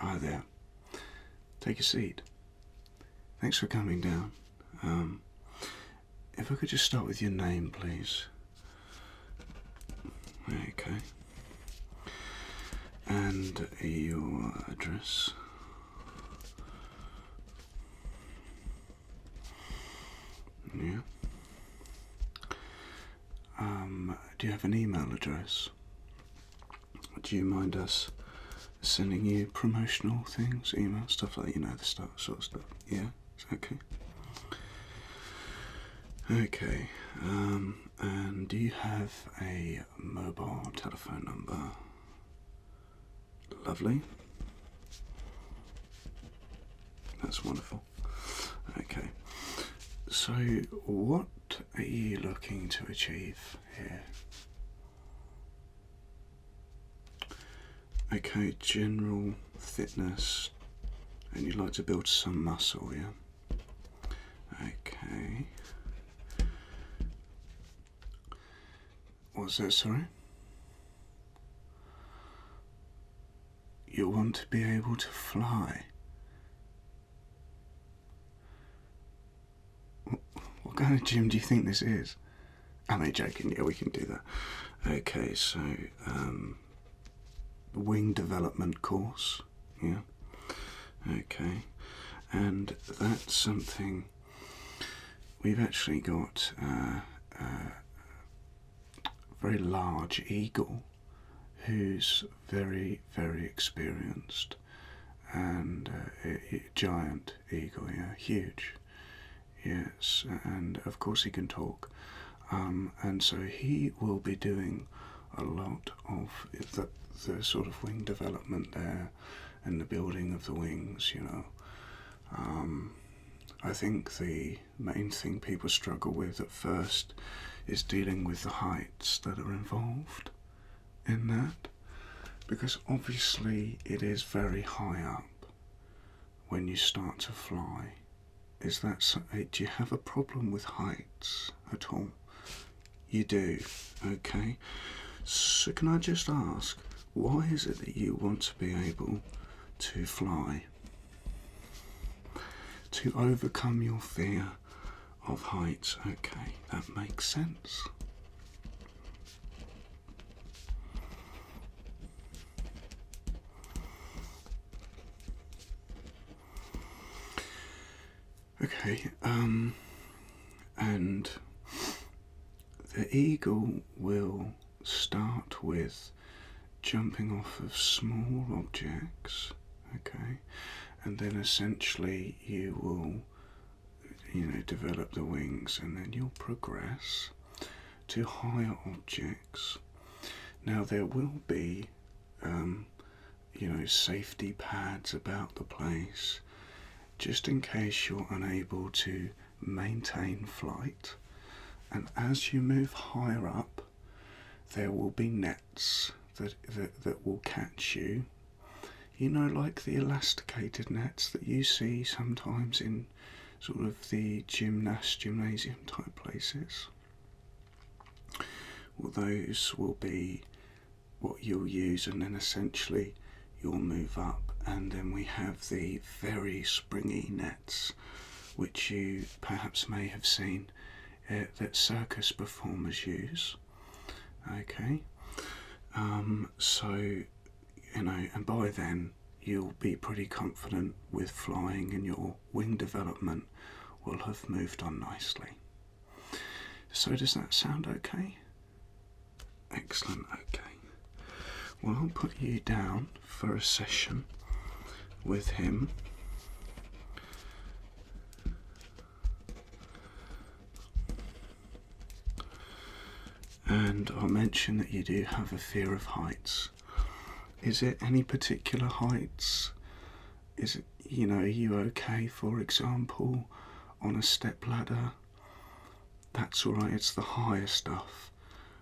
Hi there. Take a seat. Thanks for coming down. If I could just start with your name, please. Okay. And your address. Yeah. Do you have an email address? Do you mind us sending you promotional things, email, stuff like, the sort of stuff? Yeah? Is that okay? Okay. And do you have a mobile telephone number? Lovely. That's wonderful. Okay. So, what are you looking to achieve here? Okay, general fitness, and you'd like to build some muscle, yeah? Okay. What's that, sorry? You want to be able to fly. What kind of gym do you think this is? I'm only joking, yeah, we can do that. Okay, so, wing development course, yeah? Okay, and that's something we've actually got a very large eagle who's very, very experienced, and a giant eagle, yeah, huge, yes, and of course he can talk, and so he will be doing a lot of the sort of wing development there and the building of the wings, I think the main thing people struggle with at first is dealing with the heights that are involved in that, because obviously it is very high up when you start to fly. Do you have a problem with heights at all? You do, okay. So can I just ask, why is it that you want to be able to fly? To overcome your fear of heights. Okay, that makes sense. Okay, and the eagle will start with jumping off of small objects, okay, and then essentially you will, develop the wings, and then you'll progress to higher objects. Now there will be, safety pads about the place, just in case you're unable to maintain flight. And as you move higher up, there will be nets that will catch you. Like the elasticated nets that you see sometimes in sort of the gymnasium type places. Well, those will be what you'll use, and then essentially you'll move up, and then we have the very springy nets, which you perhaps may have seen that circus performers use. Okay, so and by then you'll be pretty confident with flying, and your wing development will have moved on nicely. So does that sound okay? Excellent, okay. Well, I'll put you down for a session with him. And I'll mention that you do have a fear of heights. Is it any particular heights? Is it, are you okay, for example, on a step ladder? That's alright, it's the higher stuff,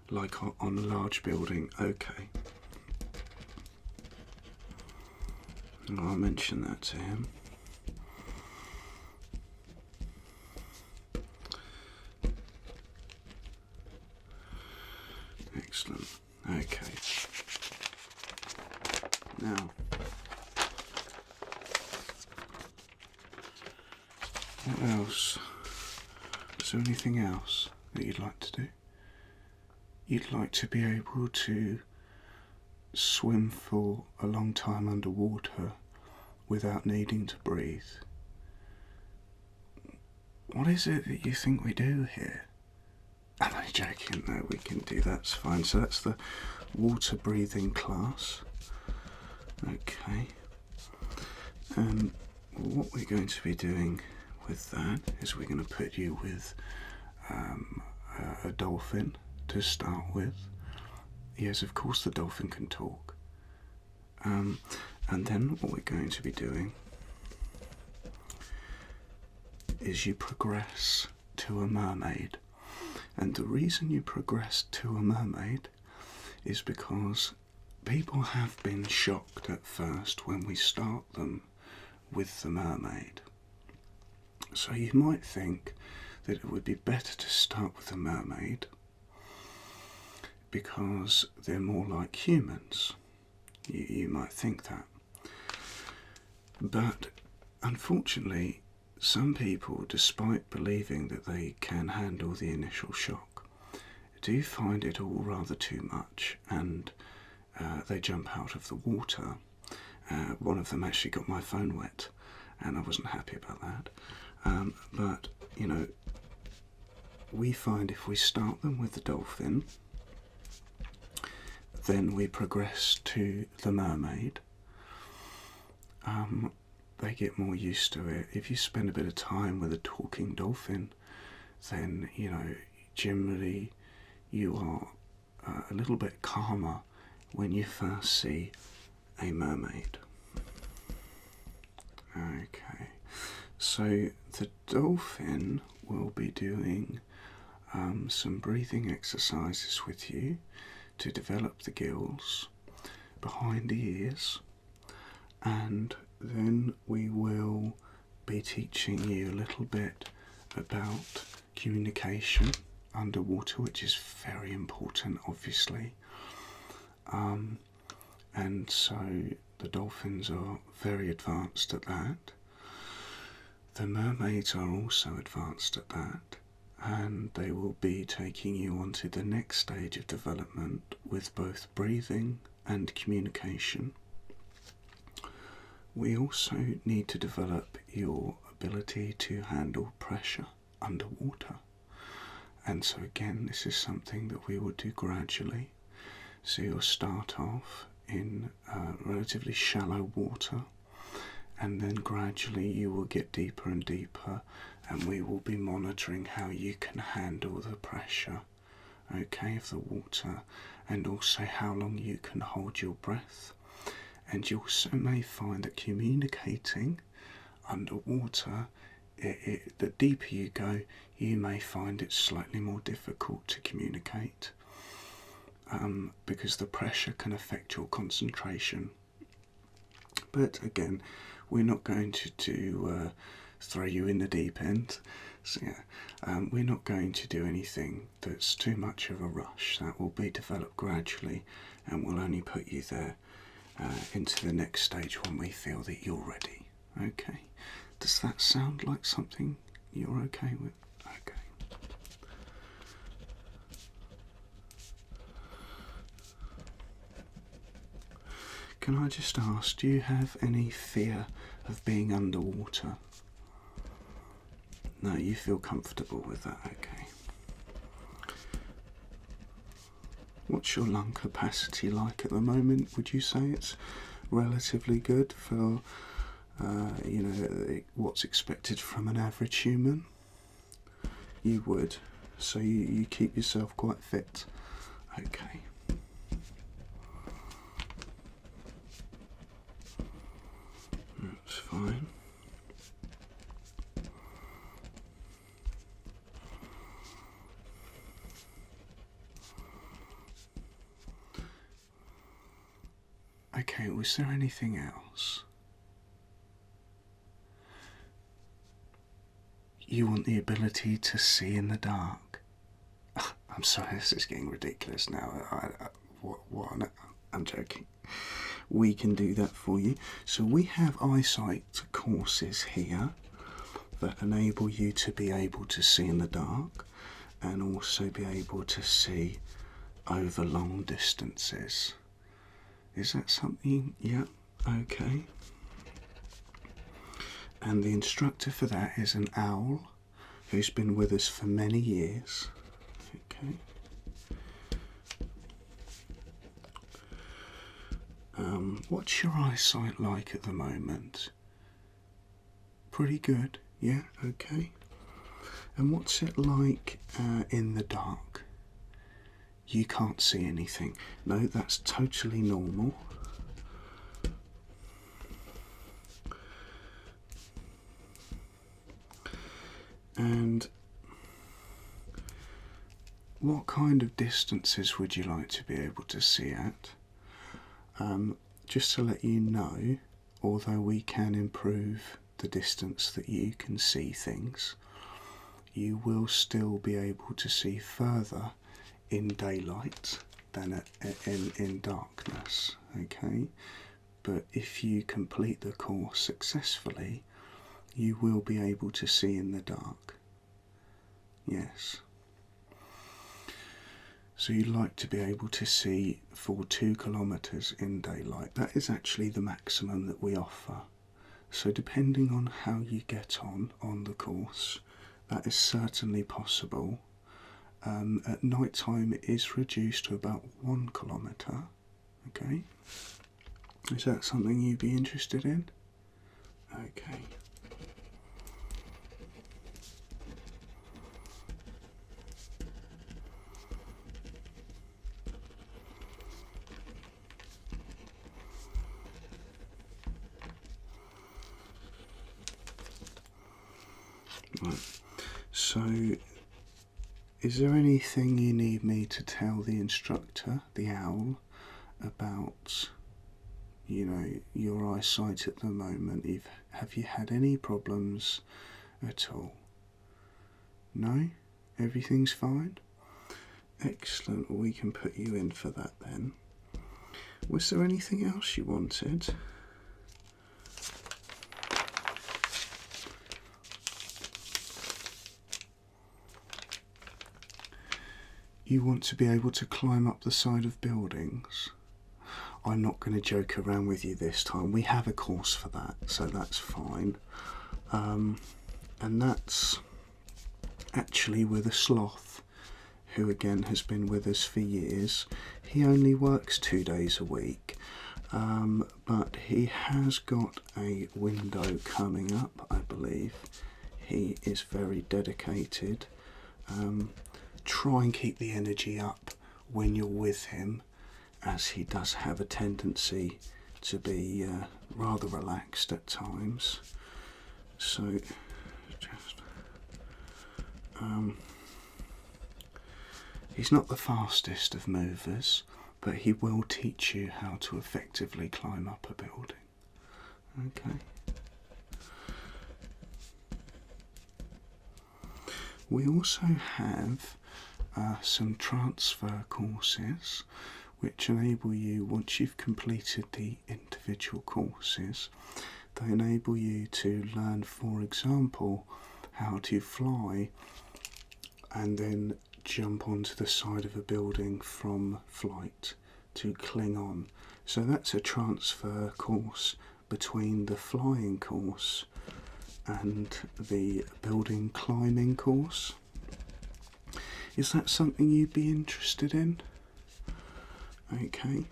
like on a large building. Okay. And I'll mention that to him. Excellent. Okay. Now, What else? Is there anything else that you'd like to do? You'd like to be able to swim for a long time underwater without needing to breathe. What is it that you think we do here? I'm only joking, no, we can do that, it's fine. So that's the water breathing class. Okay. What we're going to be doing with that is we're going to put you with a dolphin to start with. Yes, of course the dolphin can talk. And then what we're going to be doing is you progress to a mermaid. And the reason you progress to a mermaid is because people have been shocked at first when we start them with the mermaid. So you might think that it would be better to start with a mermaid because they're more like humans. You might think that. But unfortunately, some people, despite believing that they can handle the initial shock, do find it all rather too much, and they jump out of the water. One of them actually got my phone wet, and I wasn't happy about that. But, you know, we find if we start them with the dolphin, then we progress to the mermaid. They get more used to it. If you spend a bit of time with a talking dolphin, then, you know, generally you are a little bit calmer when you first see a mermaid. Okay, so the dolphin will be doing some breathing exercises with you to develop the gills behind the ears, and then we will be teaching you a little bit about communication underwater, which is very important, obviously. And so the dolphins are very advanced at that. The mermaids are also advanced at that, and they will be taking you on to the next stage of development with both breathing and communication. We also need to develop your ability to handle pressure underwater. And so again, this is something that we will do gradually. So you'll start off in relatively shallow water, and then gradually you will get deeper and deeper, and we will be monitoring how you can handle the pressure, okay, of the water, and also how long you can hold your breath. And you also may find that communicating underwater, the deeper you go, you may find it slightly more difficult to communicate, because the pressure can affect your concentration. But again, we're not going to throw you in the deep end. So yeah, we're not going to do anything that's too much of a rush. That will be developed gradually, and we'll only put you there into the next stage when we feel that you're ready. Okay, does that sound like something you're okay with? Okay. Can I just ask, do you have any fear of being underwater? No, you feel comfortable with that, okay. What's your lung capacity like at the moment? Would you say it's relatively good for, you know, what's expected from an average human? You would. So you keep yourself quite fit. Okay. That's fine. Okay, was there anything else? You want the ability to see in the dark. I'm sorry, this is getting ridiculous now. I'm joking. We can do that for you. So we have eyesight courses here that enable you to be able to see in the dark and also be able to see over long distances. Is that something? Yeah, okay. And the instructor for that is an owl who's been with us for many years. Okay. What's your eyesight like at the moment? Pretty good, yeah, okay. And what's it like in the dark? You can't see anything. No, that's totally normal. And what kind of distances would you like to be able to see at? Just to let you know, although we can improve the distance that you can see things, you will still be able to see further in daylight than in darkness, okay? But if you complete the course successfully, you will be able to see in the dark. Yes. So you'd like to be able to see for 2 kilometres in daylight. That is actually the maximum that we offer. So depending on how you get on the course, that is certainly possible. At night time it is reduced to about 1 kilometre. Okay. Is that something you'd be interested in? Okay. Right. So, is there anything you need me to tell the instructor, the owl, about, you know, your eyesight at the moment? Have you had any problems at all? No? Everything's fine? Excellent. We can put you in for that then. Was there anything else you wanted? You want to be able to climb up the side of buildings? I'm not going to joke around with you this time. We have a course for that, so that's fine. And that's actually with a sloth, who again has been with us for years. He only works 2 days a week, but he has got a window coming up, I believe. He is very dedicated. Try and keep the energy up when you're with him, as he does have a tendency to be rather relaxed at times. So just he's not the fastest of movers, but he will teach you how to effectively climb up a building. Okay. We also have some transfer courses which enable you, once you've completed the individual courses, they enable you to learn, for example, how to fly and then jump onto the side of a building from flight to cling on. So that's a transfer course between the flying course and the building climbing course. Is that something you'd be interested in? Okay.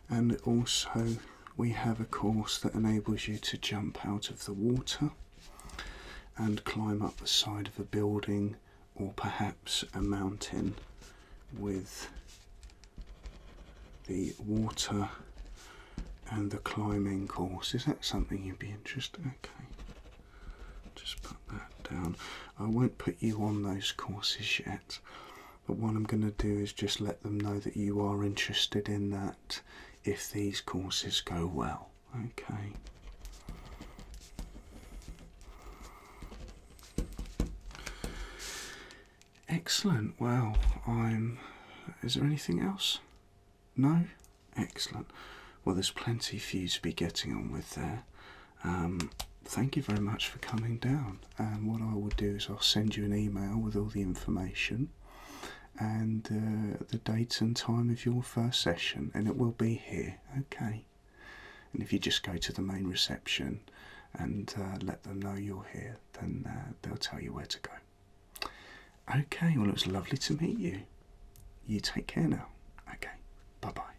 And also we have a course that enables you to jump out of the water and climb up the side of a building or perhaps a mountain with the water and the climbing course. Is that something you'd be interested in? Okay. Just put that down. I won't put you on those courses yet, but what I'm going to do is just let them know that you are interested in that if these courses go well. Okay. Excellent. Well, is there anything else? No? Excellent. Well, there's plenty for you to be getting on with there. thank you very much for coming down. And what I will do is I'll send you an email with all the information and the date and time of your first session, and it will be here, okay? And if you just go to the main reception and let them know you're here, then they'll tell you where to go. Okay, well, it was lovely to meet you. You take care now. Okay, bye-bye.